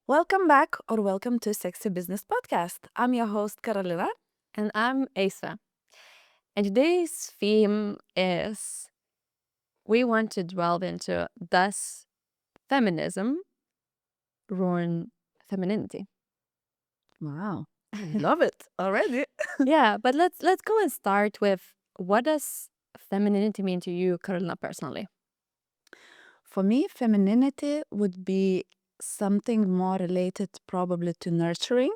Welcome back or welcome to Sexy Business Podcast. I'm your host, Karolina. And I'm Eisve. And today's theme is we want to delve into, does feminism ruin femininity? Wow, love it already. Yeah, but let's go and start with, what does femininity mean to you, Karolina, personally? For me, femininity would be something more related probably to nurturing.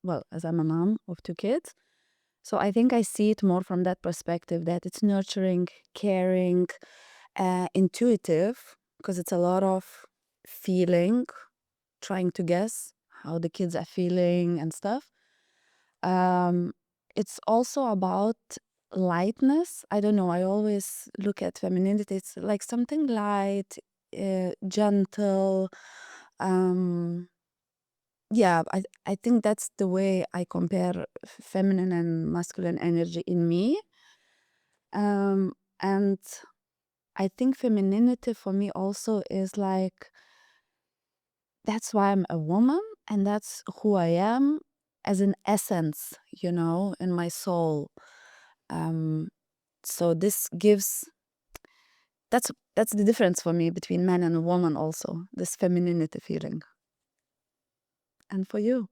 Well, as I'm a mom of 2 kids. So I think I see it more from that perspective, that it's nurturing, caring, intuitive, because it's a lot of feeling, trying to guess how the kids are feeling and stuff. Um, it's also about lightness. I don't know. I always look at femininity. It's like something light, gentle. Um, yeah, I think that's the way I compare feminine and masculine energy in me. And I think femininity for me also is like, that's why I'm a woman and that's who I am as an essence, in my soul. Um, so this gives that's the difference for me between man and a woman also, this femininity feeling. And for you?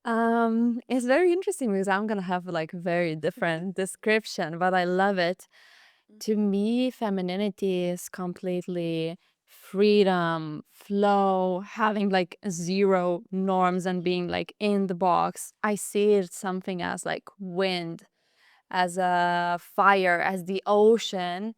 It's very interesting because I'm gonna have like a very different description, but I love it. To me, femininity is completely freedom, flow, having like zero norms and being like in the box. I see it something as like wind, as a fire, as the ocean.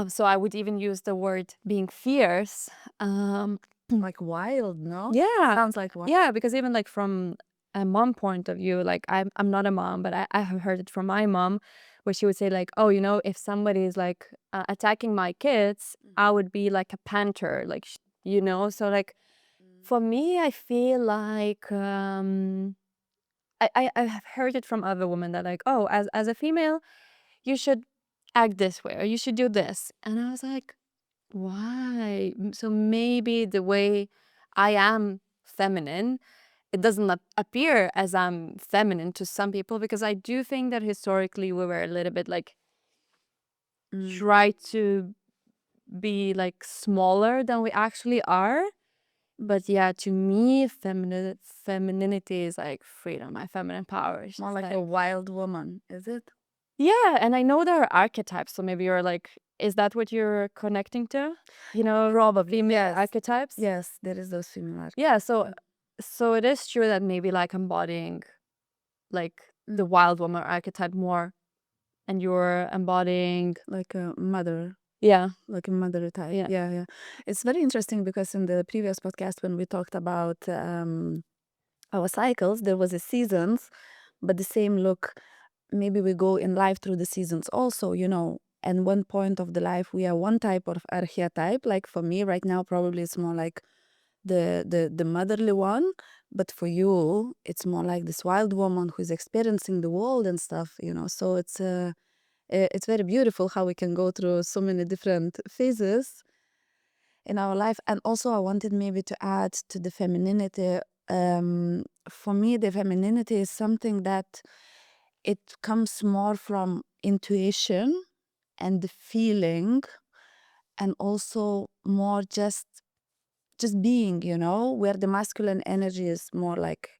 So I would even use the word being fierce. Like wild, no? Yeah, Sounds like wild. yeah, because even like from a mom point of view, like I'm not a mom, but I have heard it from my mom, where she would say like, oh, if somebody is like attacking my kids, I would be like a panther, like So like for me, I feel like I have heard it from other women that like, oh, as a female, you should act this way or you should do this, and I was like, why? So maybe the way I am feminine, it doesn't appear as I'm feminine to some people, because I do think that historically we were a little bit like try to be like smaller than we actually are. But yeah, to me, femininity is like freedom, my feminine power. It's More just like a wild woman, is it? yeah, and I know there are archetypes, so maybe you're like, is that what you're connecting to? Probably, Female yes. archetypes? Yes, there is those similar. Yeah, so it is true that maybe like embodying like the wild woman archetype more, and you're embodying Like a mother, yeah, like a mother type. yeah. Yeah. It's very interesting because in the previous podcast when we talked about our cycles, there was a seasons, but the same look. Maybe we go in life through the seasons also, and one point of the life we are one type of archetype. Like for me right now, probably it's more like the motherly one, but for you it's more like this wild woman who's experiencing the world and stuff. So it's very beautiful how we can go through so many different phases in our life. And also I wanted maybe to add to the femininity. For me, the femininity is something that it comes more from intuition and the feeling, and also more just being, where the masculine energy is more like,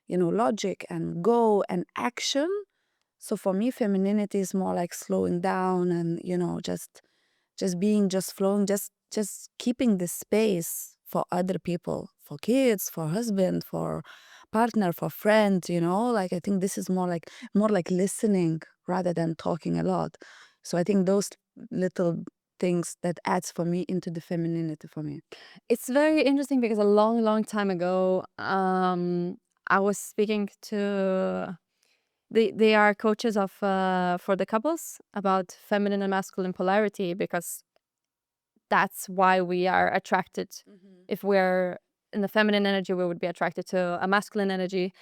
logic and go and action. So for me, femininity is more like slowing down and, just being, just flowing, just keeping the space for other people, for kids, for husband, for partner, for friends. Like I think this is more like listening rather than talking a lot. So I think those little things that adds for me into the femininity for me. It's very interesting because a long time ago, I was speaking to they are coaches of for the couples about feminine and masculine polarity, because that's why we are attracted. If we're in the feminine energy, we would be attracted to a masculine energy.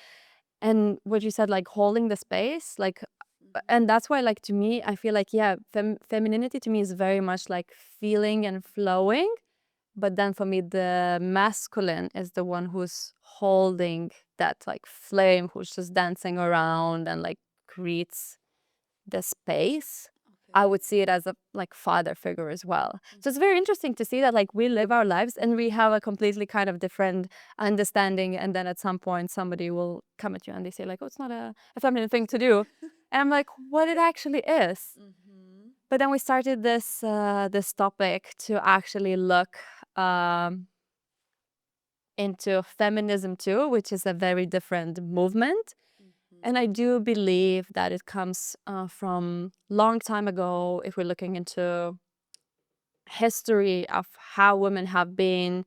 And what you said, like holding the space, like And that's why, like, to me, I feel like, yeah, femininity to me is very much like feeling and flowing. But then for me, the masculine is the one who's holding that like flame, who's just dancing around and like creates the space. I would see it as a like father figure as well. So it's very interesting to see that like we live our lives and we have a completely kind of different understanding, and then at some point somebody will come at you and they say like, oh, it's not a feminine thing to do. And I'm like, what it actually is. But then we started this topic to actually look into feminism too, which is a very different movement. And I do believe that it comes from long time ago. If we're looking into history of how women have been,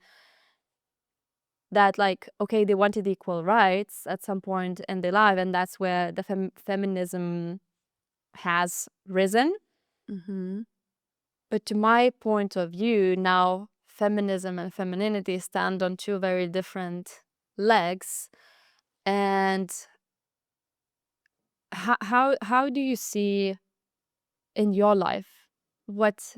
that like, okay, they wanted equal rights at some point in their life, and that's where the feminism has risen. But to my point of view, now feminism and femininity stand on two very different legs. And how do you see in your life what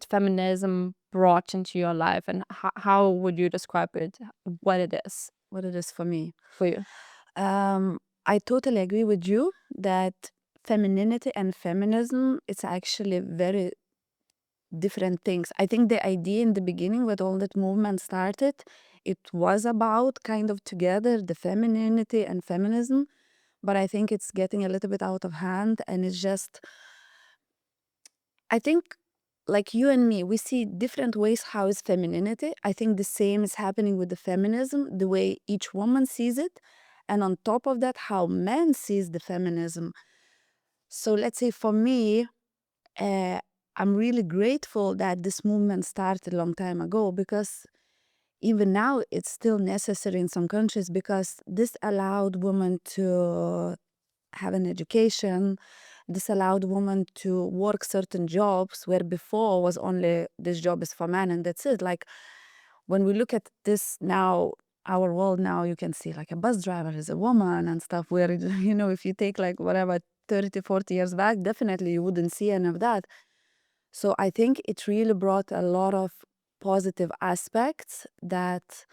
feminism brought into your life, and how would you describe it, what it is What it is for me. for you? I totally agree with you that femininity and feminism, it's actually very different things. I think the idea in the beginning when all that movement started, it was about kind of together the femininity and feminism, but I think it's getting a little bit out of hand, and it's just, I think, like you and me, we see different ways how is femininity. I think the same is happening with the feminism, the way each woman sees it, and on top of that, how men sees the feminism. So let's say for me, uh, I'm really grateful that this movement started a long time ago, because even now it's still necessary in some countries, because this allowed women to have an education. This allowed women to work certain jobs where before was only this job is for men and that's it. Like when we look at this now, our world now, you can see like a bus driver is a woman and stuff, where if you take like whatever 30 40 years back, definitely you wouldn't see any of that. So I think it really brought a lot of positive aspects, that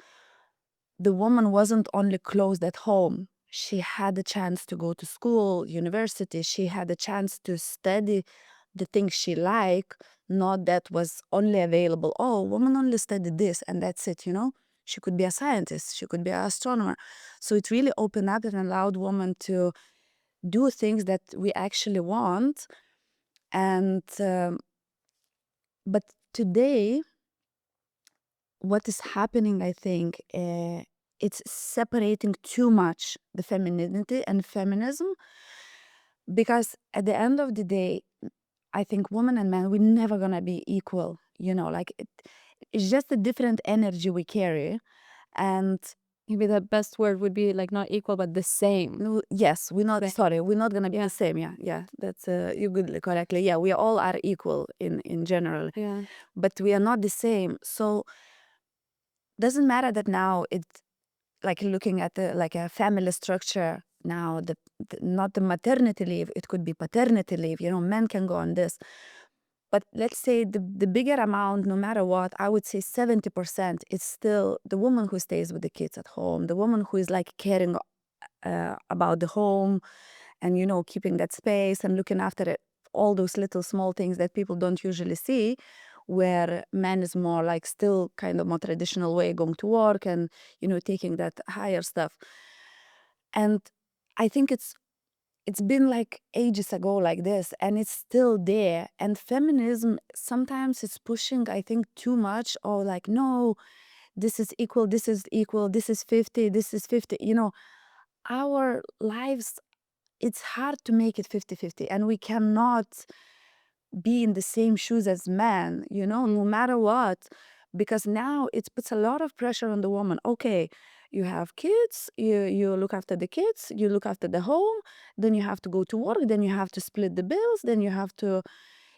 the woman wasn't only closed at home. She had a chance to go to school, university. She had a chance to study the things she liked, not that was only available. Oh, woman only studied this and that's it. She could be a scientist, she could be an astronomer. So it really opened up and allowed women to do things that we actually want. And but today, what is happening, I think, it's separating too much the femininity and feminism, because at the end of the day, I think women and men, we're never gonna be equal. Like it's just a different energy we carry, and Maybe the best word would be like not equal but the same. yes, we're not. Same. Sorry, we're not gonna be Yeah. the same. Yeah. That's you good correctly. Yeah, we all are equal in general, Yeah. but we are not the same. So doesn't matter that now it's like looking at the like a family structure now, not the maternity leave, it could be paternity leave. Men can go on this, but let's say the bigger amount, no matter what, I would say 70% is still the woman who stays with the kids at home, the woman who is like caring about the home, and keeping that space and looking after it, all those little small things that people don't usually see, where man is more like still kind of more traditional way, going to work and taking that higher stuff. And I think it's been like ages ago like this, and it's still there. And feminism sometimes is pushing, I think, too much, or like, no, this is equal, this is equal, this is 50, this is 50. Our lives, it's hard to make it 50-50, and we cannot be in the same shoes as men, no matter what, because now it puts a lot of pressure on the woman. Okay, you have kids, you look after the kids, you look after the home, then you have to go to work, then you have to split the bills, then you have to,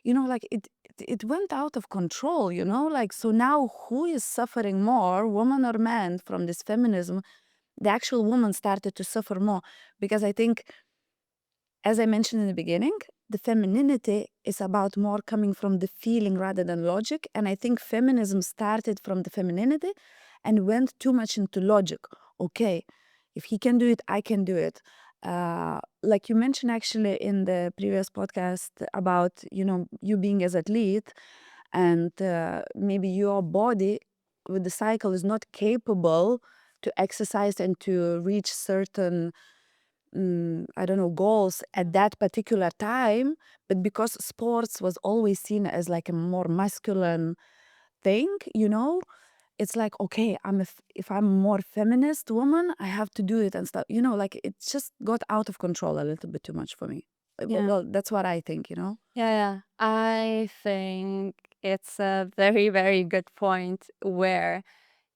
like it went out of control, like, so now who is suffering more, woman or man, from this feminism? The actual woman started to suffer more, because I think as I mentioned in the beginning, the femininity is about more coming from the feeling rather than logic. And I think feminism started from the femininity and went too much into logic. Okay, if he can do it, I can do it. Like you mentioned actually in the previous podcast about, you being as athlete, and maybe your body with the cycle is not capable to exercise and to reach certain I don't know, goals at that particular time, but because sports was always seen as like a more masculine thing, it's like, okay, if I'm a more feminist woman, I have to do it and stuff. Like it just got out of control a little bit too much for me. Yeah. Well, that's what I think. Yeah. I think it's a very, very good point where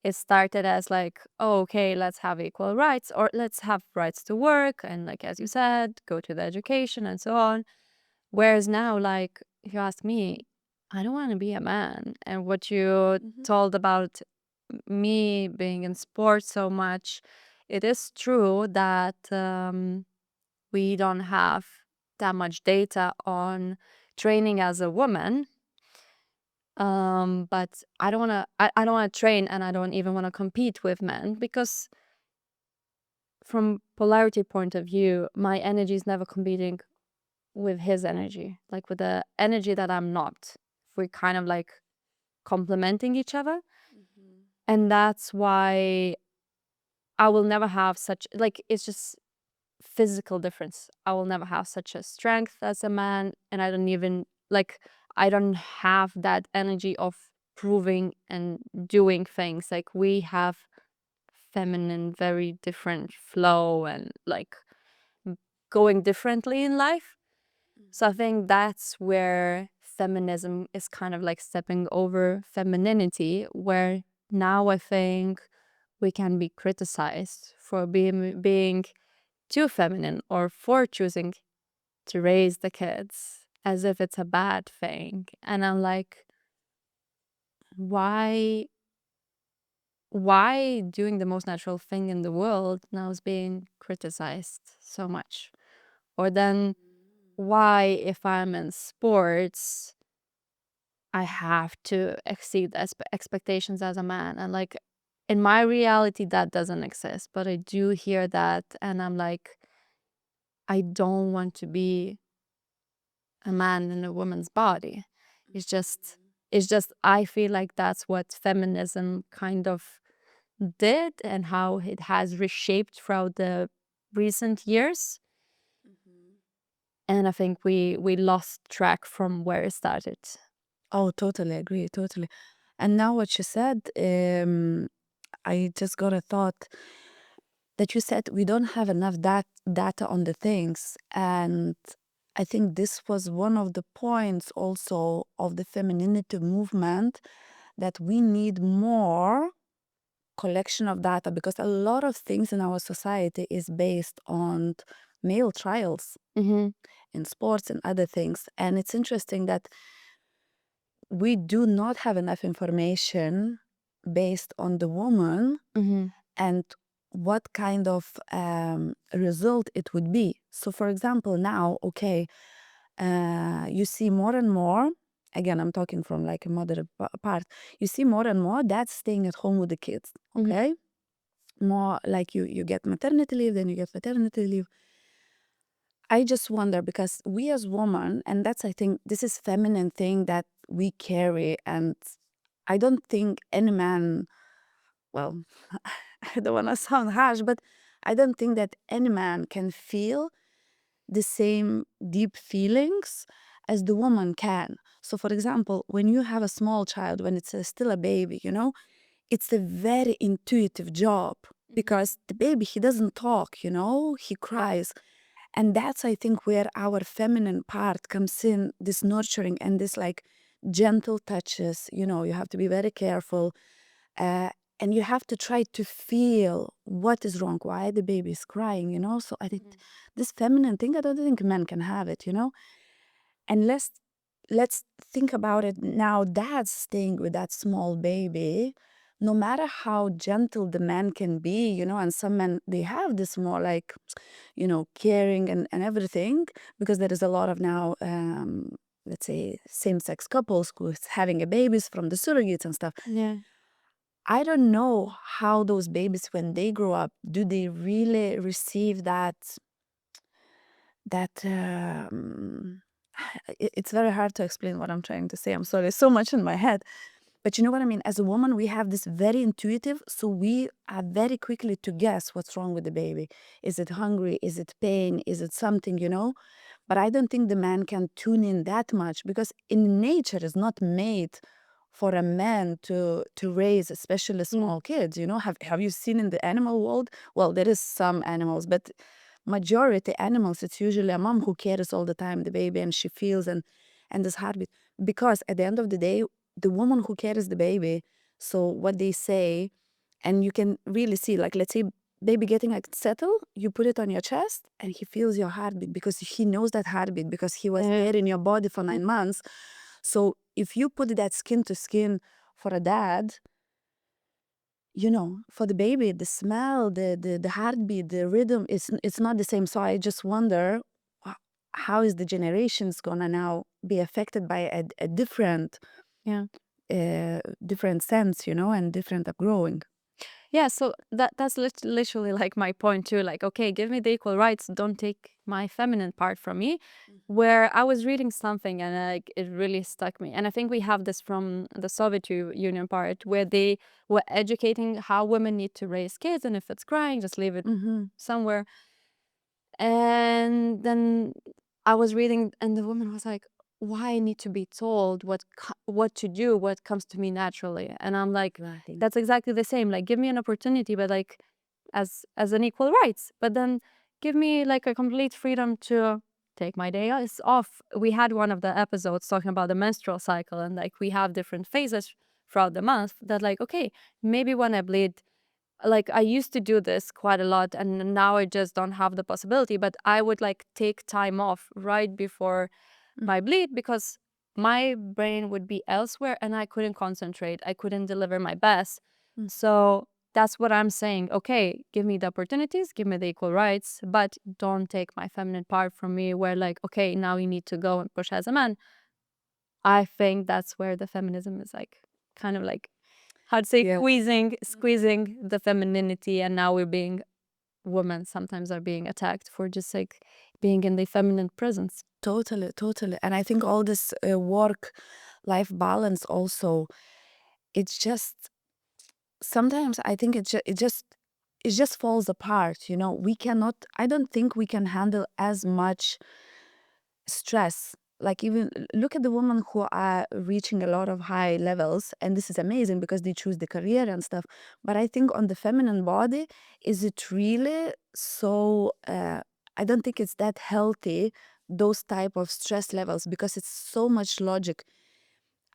it started as like, oh, okay, let's have equal rights, or let's have rights to work, and like as you said, go to the education and so on. Whereas now, like, if you ask me, I don't want to be a man. And what you told about me being in sports so much, it is true that we don't have that much data on training as a woman. But I don't want to. I don't want to train, and I don't even want to compete with men, because from polarity point of view, my energy is never competing with his energy, like with the energy that I'm not. We're kind of like complementing each other, and that's why I will never have such, like, it's just physical difference. I will never have such a strength as a man, and I don't even, like, I don't have that energy of proving and doing things. Like, we have feminine, very different flow, and like going differently in life. So I think that's where feminism is kind of like stepping over femininity, where now I think we can be criticized for being too feminine, or for choosing to raise the kids as if it's a bad thing. And I'm like, why doing the most natural thing in the world now is being criticized so much? Or then why, if I'm in sports, I have to exceed expectations as a man? And like, in my reality, that doesn't exist, but I do hear that, and I'm like, I don't want to be a man in a woman's body. It's just I feel like that's what feminism kind of did, and how it has reshaped throughout the recent years. And I think we lost track from where it started. Oh, totally agree, totally. And now what you said, I just got a thought that you said we don't have enough data on the things. And I think this was one of the points also of the femininity movement, that we need more collection of data, because a lot of things in our society is based on male trials Mm-hmm. in sports and other things. And it's interesting that we do not have enough information based on the woman Mm-hmm. and what kind of result it would be. So, for example, now, okay, you see more and more, again, I'm talking from like a mother part, you see more and more dads staying at home with the kids, Mm-hmm. okay? More like you get maternity leave, then you get paternity leave. I just wonder, because we as women, and that's, I think, this is feminine thing that we carry, and I don't think any man, well, I don't want to sound harsh, but I don't think that any man can feel the same deep feelings as the woman can. So, for example, when you have a small child, when it's still a baby, it's a very intuitive job, because the baby, he doesn't talk, he cries. And that's, I think, where our feminine part comes in, this nurturing and this like gentle touches. You have to be very careful. And you have to try to feel what is wrong, why the baby is crying. So I think this feminine thing, I don't think men can have it. And let's think about it now. Dad's staying with that small baby no matter how gentle the man can be, you know, and some men, they have this more like, you know, caring and everything, because there is a lot of now, let's say, same-sex couples who's having a babies from the surrogates and stuff. Yeah. I don't know how those babies, when they grow up, do they really receive that it's very hard to explain what I'm trying to say. I'm sorry, so much in my head. But you know what I mean? As a woman, we have this very intuitive, so we are very quickly to guess what's wrong with the baby. Is it hungry? Is it pain? Is it something, you know? But I don't think the man can tune in that much, because in nature is not made for a man to raise, especially small kids. You know, have you seen in the animal world? Well, there is some animals, but majority animals, it's usually a mom who carries all the time the baby, and she feels and this heartbeat. Because at the end of the day, the woman who carries the baby, so what they say, and you can really see, like, let's say baby getting like settled, you put it on your chest and he feels your heartbeat, because he knows that heartbeat, because he was there in your body for 9 months. So if you put that skin to skin for a dad, you know, for the baby, the smell, the heartbeat, the rhythm, it's not the same. So I just wonder, how is the generations gonna now be affected by a different Yeah. different sense, you know, and different upgrowing. Yeah, so that's literally like my point too. Like, okay, give me the equal rights, don't take my feminine part from me. Where I was reading something and like it really stuck me, and I think we have this from the Soviet Union part, where they were educating how women need to raise kids, and if it's crying, just leave it somewhere. And then I was reading, and the woman was like, "Why I need to be told what to do, what comes to me naturally?" And I'm like, Right. "That's exactly the same. Like, give me an opportunity, but like, as an equal rights. But then give me like a complete freedom to take my days off." We had one of the episodes talking about the menstrual cycle, and like we have different phases throughout the month. That like, okay, maybe when I bleed, like I used to do this quite a lot, and now I just don't have the possibility, but I would like take time off right before my bleed, because my brain would be elsewhere and I couldn't concentrate, I couldn't deliver my best. So that's what I'm saying. Okay, give me the opportunities, give me the equal rights, but don't take my feminine part from me, where like, okay, now you need to go and push as a man. I think that's where the feminism is like kind of like, how to say, Yeah, squeezing the femininity, and now we're being, women sometimes are being attacked for just like being in the feminine presence. totally, totally. And I think all this work-life balance also, it's just sometimes I think it just falls apart. You know, we cannot. I don't think we can handle as much stress. Like, even look at the women who are reaching a lot of high levels, and this is amazing because they choose the career and stuff. But I think on the feminine body, is it really so? I don't think it's that healthy, those type of stress levels, because it's so much logic.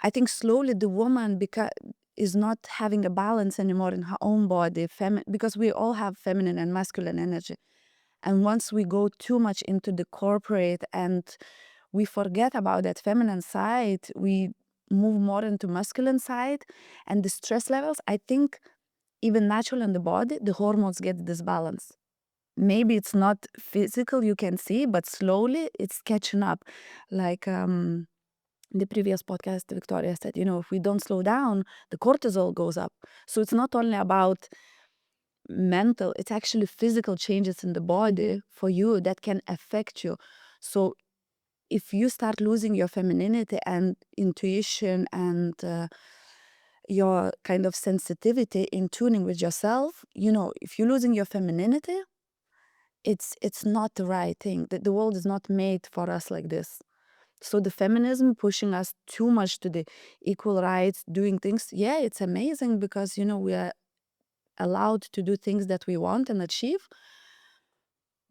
I think slowly the woman is not having a balance anymore in her own body, because we all have feminine and masculine energy. And once we go too much into the corporate and we forget about that feminine side, we move more into masculine side, and the stress levels, I think, even natural in the body, the hormones get this balance. Maybe it's not physical, you can see, but slowly it's catching up. Like, the previous podcast, Victoria said, you know, if we don't slow down, the cortisol goes up. So it's not only about mental, it's actually physical changes in the body for you that can affect you. So if you start losing your femininity and intuition and your kind of sensitivity in tuning with yourself, you know, if you're losing your femininity, it's not the right thing. The world is not made for us like this. So the feminism pushing us too much to the equal rights, doing things, yeah, it's amazing because, you know, we are allowed to do things that we want and achieve.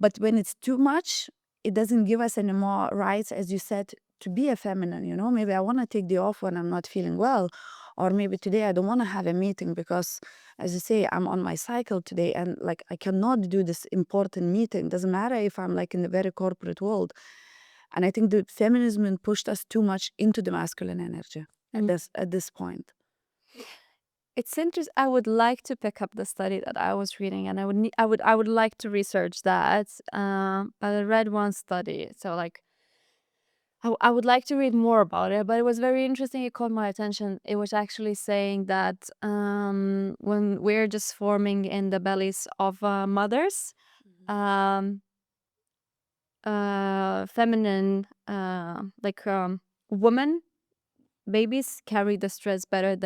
But when it's too much, it doesn't give us any more rights, as you said, to be a feminine. You know, maybe I want to take the off when I'm not feeling well, or maybe today I don't want to have a meeting because, as you say, I'm on my cycle today, and like I cannot do this important meeting. Doesn't matter if I'm like in the very corporate world. And I think the feminism pushed us too much into the masculine energy Mm. at this point. It's interesting. I would like to pick up the study that I was reading, and I would like to research that. But I read one study, so like I would like to read more about it. But it was very interesting. It caught my attention. It was actually saying that when we're just forming in the bellies of mothers, um, feminine, women babies carry the stress better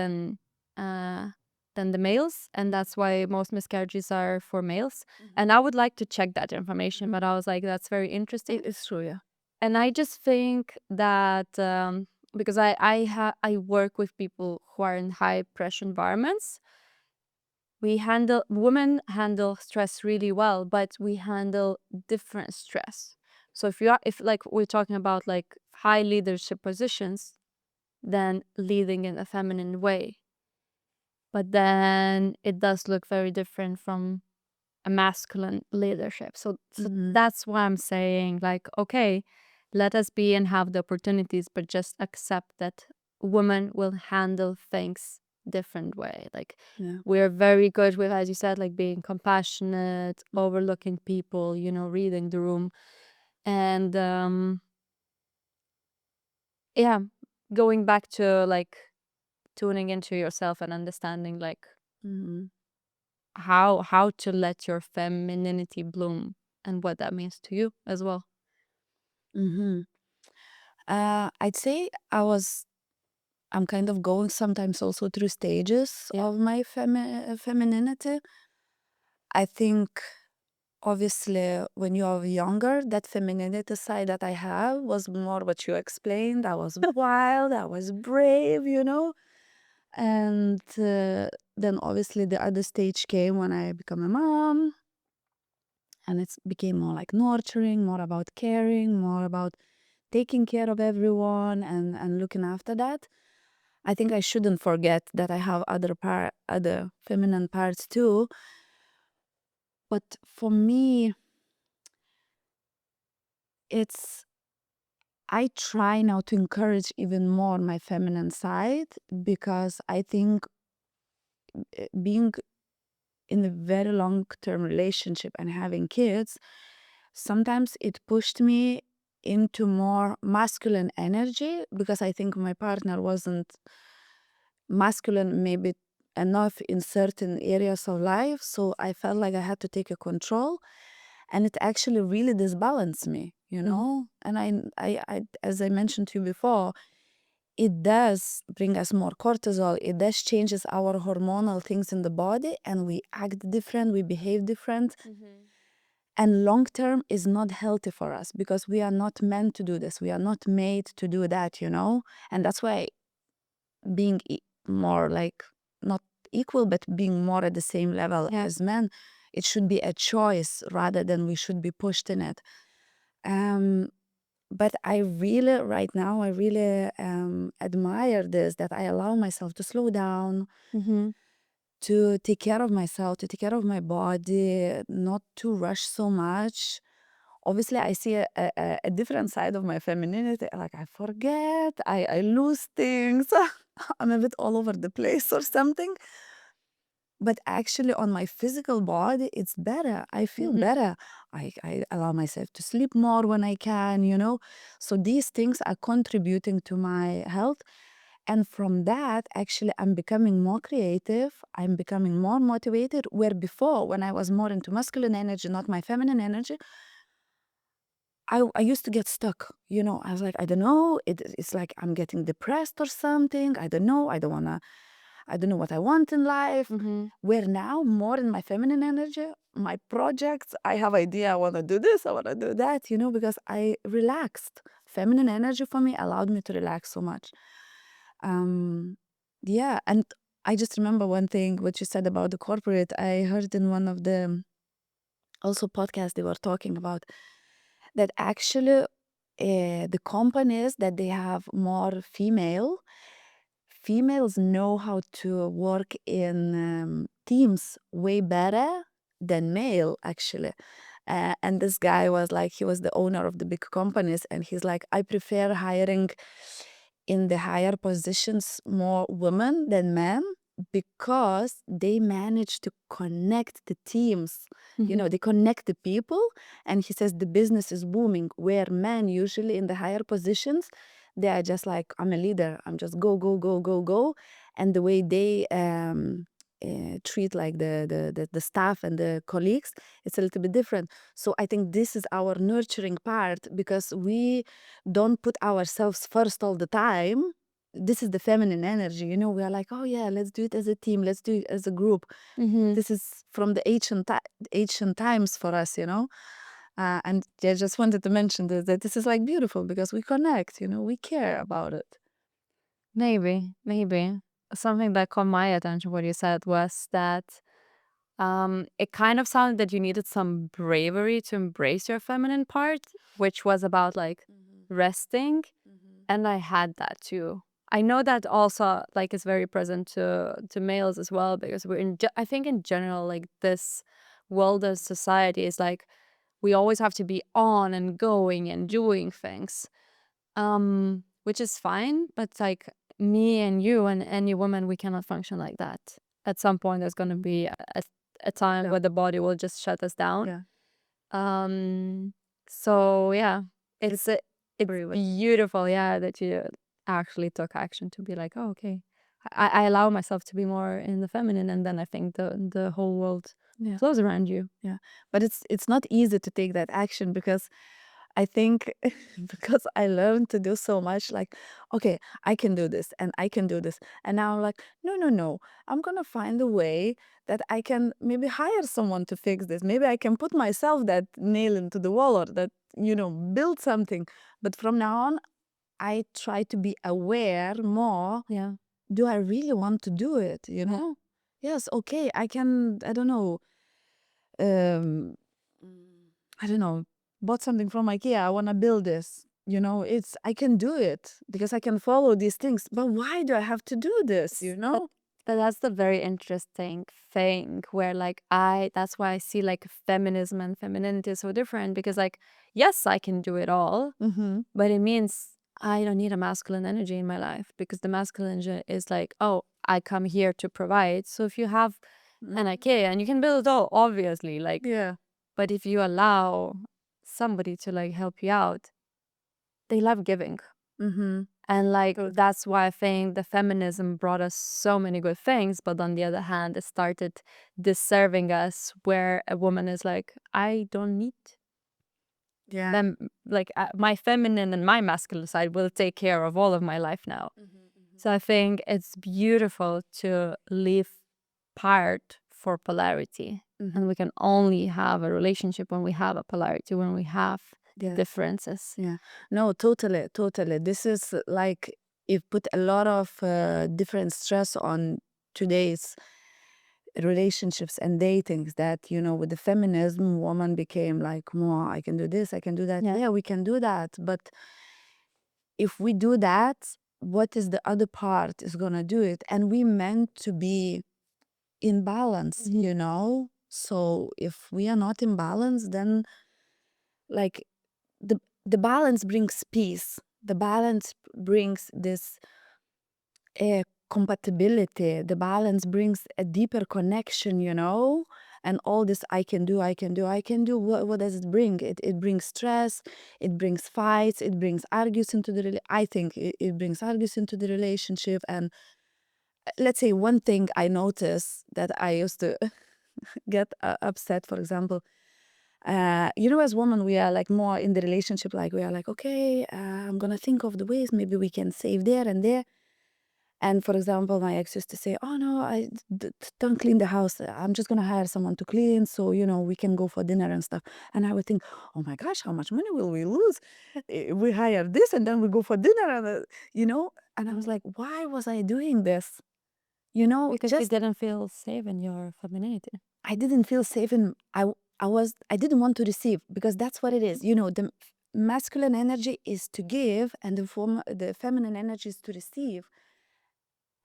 uh, than the males, and that's why most miscarriages are for males. And I would like to check that information, but I was like, that's very interesting. It's true, yeah. And I just think that because I work with people who are in high pressure environments, women handle stress really well, but we handle different stress. So if like we're talking about like high leadership positions, then leading in a feminine way. But then it does look very different from a masculine leadership. So that's why I'm saying, like, okay, let us be and have the opportunities, but just accept that women will handle things different way. Like, Yeah. we're very good with, as you said, like being compassionate, overlooking people, reading the room. And yeah, going back to like tuning into yourself and understanding like Mm-hmm. how to let your femininity bloom and what that means to you as well. Mm-hmm. I'd say I'm kind of going sometimes also through stages Yeah. of my femininity. I think obviously when you're younger, that femininity side that I have was more what you explained. I was wild, I was brave. And then obviously the other stage came when I became a mom, and it became more like nurturing, more about caring, more about taking care of everyone and looking after that. I think I shouldn't forget that I have other feminine parts too. But for me, it's I try now to encourage even more my feminine side, because I think being in a very long-term relationship and having kids, sometimes it pushed me into more masculine energy, because I think my partner wasn't masculine maybe enough in certain areas of life. So I felt like I had to take a control, and it actually really disbalanced me. And as I mentioned to you before, it does bring us more cortisol. It does changes our hormonal things in the body, and we act different, we behave different. And long term is not healthy for us, because we are not meant to do this. We are not made to do that. And that's why being more like, not equal, but being more at the same level Yeah. as men, it should be a choice rather than we should be pushed in it. Um, but right now, I really admire this, that I allow myself to slow down, Mm-hmm. to take care of myself, to take care of my body, not to rush so much. Obviously, I see a different side of my femininity. Like, I forget, I lose things. I'm a bit all over the place or something. But actually, on my physical body, it's better. I feel better. I allow myself to sleep more when I can. So these things are contributing to my health. And from that, actually, I'm becoming more creative. I'm becoming more motivated. Where before, when I was more into masculine energy, not my feminine energy, I used to get stuck. I was like, I don't know. It's like I'm getting depressed or something. I don't know. I don't know what I want in life. Mm-hmm. Where now, more in my feminine energy, my projects, I have idea. I want to do this. I want to do that. Because I relaxed. Feminine energy for me allowed me to relax so much. Um, yeah, and I just remember one thing, what you said about the corporate. I heard in one of the also podcasts they were talking about that actually the companies that they have more females know how to work in teams way better than male actually. And this guy was like, he was the owner of the big companies, and he's like, I prefer hiring in the higher positions more women than men, because they managed to connect the teams. They connect the people, and he says the business is booming, where men usually in the higher positions, they are just like, I'm a leader, I'm just go go go go go. And the way they treat like the staff and the colleagues, it's a little bit different. So I think this is our nurturing part, because we don't put ourselves first all the time. This is the feminine energy, we are like, oh yeah, let's do it as a team, let's do it as a group. This is from the ancient times for us, and I just wanted to mention that this is like beautiful, because we connect, we care about it. Maybe something that caught my attention what you said was that it kind of sounded that you needed some bravery to embrace your feminine part, which was about like resting. And I had that too. I know that also like is very present to males as well, because we're I think in general, like this world as society is like we always have to be on and going and doing things, which is fine, but like me and you and any woman, we cannot function like that. At some point there's going to be a time where the body will just shut us down. So yeah, it's beautiful, that you actually took action to be like, oh, okay, I allow myself to be more in the feminine, and then I think the whole world flows around you. But it's not easy to take that action, because I think because I learned to do so much, like, okay, I can do this and I can do this. And now I'm like, no, I'm gonna find a way that I can maybe hire someone to fix this. Maybe I can put myself that nail into the wall, or that, build something. But from now on, I try to be aware more. Do I really want to do it? Yes, okay, I can, I don't know, bought something from IKEA. I want to build this. I can do it because I can follow these things. But why do I have to do this? But that's the very interesting thing where like that's why I see like feminism and femininity is so different, because like, yes, I can do it all, but it means I don't need a masculine energy in my life, because the masculine energy is like, oh, I come here to provide. So if you have an IKEA and you can build it all, obviously, like, but if you allow somebody to like help you out, they love giving. And like that's why I think the feminism brought us so many good things, but on the other hand, it started deserving us, where a woman is like, I don't need them, like my feminine and my masculine side will take care of all of my life now. So I think it's beautiful to leave part for polarity, and we can only have a relationship when we have a polarity, when we have differences. No, totally. This is like, it put a lot of different stress on today's relationships and datings, that with the feminism, woman became like, more, I can do this, I can do that. Yeah, we can do that. But if we do that, what is the other part is gonna do it? And we meant to be in balance. So if we are not in balance, then like the balance brings peace. The balance brings this compatibility. The balance brings a deeper connection, and all this I can do. What does it bring? It brings stress, it brings fights, it brings arguments into the I think it brings arguments into the relationship. And let's say one thing I noticed, that I used to get upset, for example, as women, we are like more in the relationship, like we are like, okay, I'm gonna think of the ways maybe we can save there and there. And for example, my ex used to say, oh no, don't clean the house, I'm just gonna hire someone to clean, so we can go for dinner and stuff. And I would think, oh my gosh, how much money will we lose? We hire this and then we go for dinner, and I was like, why was I doing this? Because you didn't feel safe in your femininity. I didn't feel safe, and I didn't want to receive, because that's what it is. The masculine energy is to give, and the feminine energy is to receive.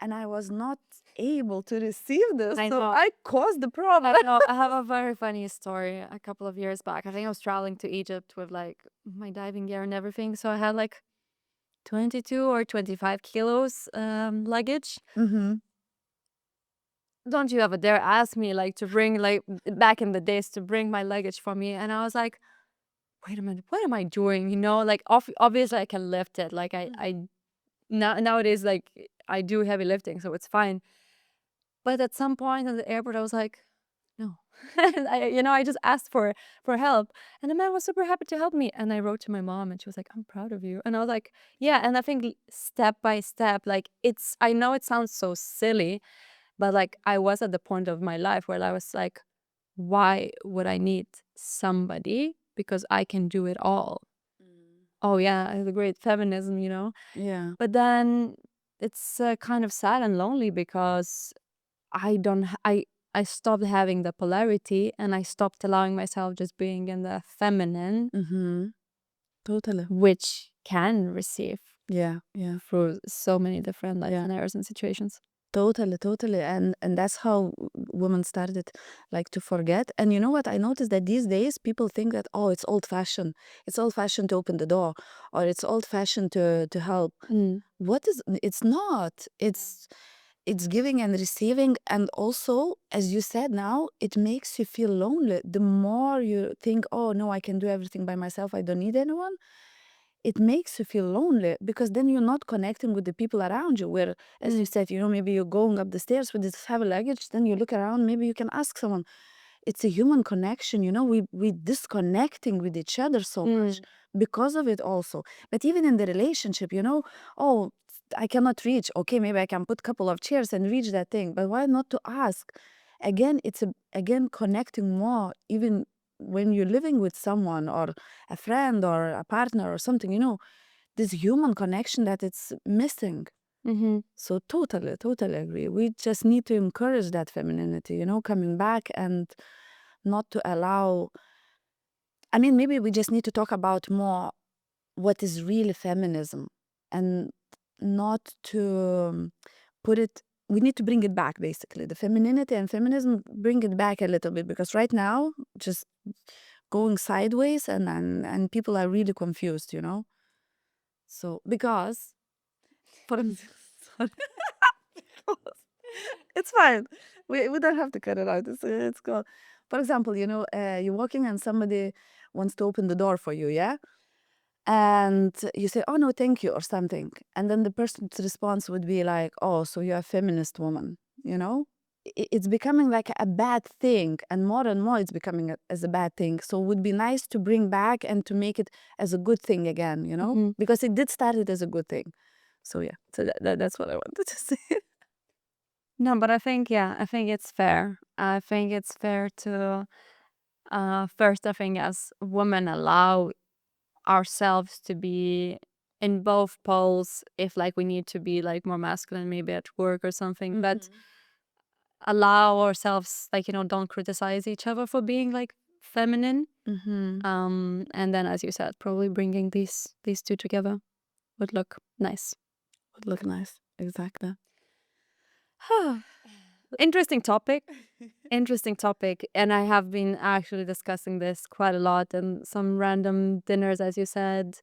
And I was not able to receive this, so I caused the problem. I have a very funny story. A couple of years back, I think I was traveling to Egypt with like my diving gear and everything, so I had like 22 or 25 kilos luggage. don't you ever dare ask me like to bring, like back in the days, to bring my luggage for me. And I was like, wait a minute, what am I doing? You know, like obviously I can lift it. Like nowadays, like I do heavy lifting, so it's fine. But at some point in the airport, I was like, no. And I just asked for help, and the man was super happy to help me. And I wrote to my mom, and she was like, I'm proud of you. And I was like, yeah. And I think step by step, like I know it sounds so silly, but like I was at the point of my life where I was like, why would I need somebody, because I can do it all? Oh yeah, the great feminism, Yeah. but then it's kind of sad and lonely, because I don't I stopped having the polarity, and I stopped allowing myself just being in the feminine, Totally. which can receive Yeah. Yeah. through so many different life Yeah. scenarios and situations. Totally. And that's how women started like to forget. And you know what? I noticed that these days people think that, oh, it's old fashioned. It's old fashioned to open the door, or it's old fashioned to help. What is it's not. It's giving and receiving. And also, as you said, now it makes you feel lonely. The more you think, oh no, I can do everything by myself, I don't need anyone, it makes you feel lonely, because then you're not connecting with the people around you. Where, as you said, maybe you're going up the stairs with this heavy luggage, then you look around, maybe you can ask someone. It's a human connection, we disconnecting with each other so much because of it also. But even in the relationship, oh, I cannot reach. Okay, maybe I can put a couple of chairs and reach that thing. But why not to ask? Again, again connecting more, even when you're living with someone, or a friend or a partner or something, this human connection that it's missing. So totally agree. We just need to encourage that femininity, coming back, and not to allow. I mean, maybe we just need to talk about more what is really feminism, and not to put it. We need to bring it back, basically. The femininity and feminism, bring it back a little bit, because right now, just going sideways, and people are really confused, So, because, for sorry. It's fine. We don't have to cut it out. It's cool. For example, you're walking and somebody wants to open the door for you, yeah? And you say, oh, no, thank you, or something. And then the person's response would be like, oh, so you're a feminist woman, It's becoming like a bad thing, and more it's becoming as a bad thing. So it would be nice to bring back and to make it as a good thing again, because it did start it as a good thing. So yeah, so that's what I wanted to say. No, but I think it's fair. I think it's fair to first, I think as women, allow ourselves to be in both poles, if like we need to be like more masculine maybe at work or something, but allow ourselves, like, don't criticize each other for being like feminine. And then, as you said, probably bringing these two together would look nice. Would look nice. Exactly. Interesting topic. And I have been actually discussing this quite a lot in some random dinners, as you said,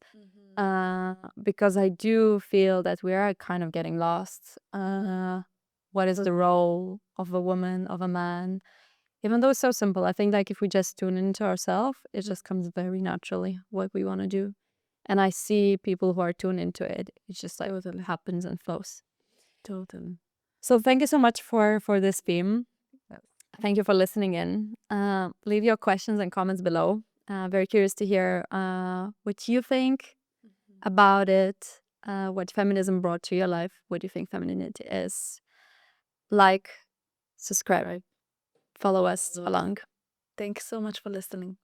because I do feel that we are kind of getting lost. What is the role of a woman, of a man? Even though it's so simple, I think like if we just tune into ourselves, it just comes very naturally what we want to do. And I see people who are tuned into it. It's just like Totally. happens and flows. Totally. So thank you so much for this theme. Yes. Thank you for listening in. Leave your questions and comments below. Very curious to hear what you think about it, what feminism brought to your life, what you think femininity is. Like, subscribe, follow us along. Thanks so much for listening.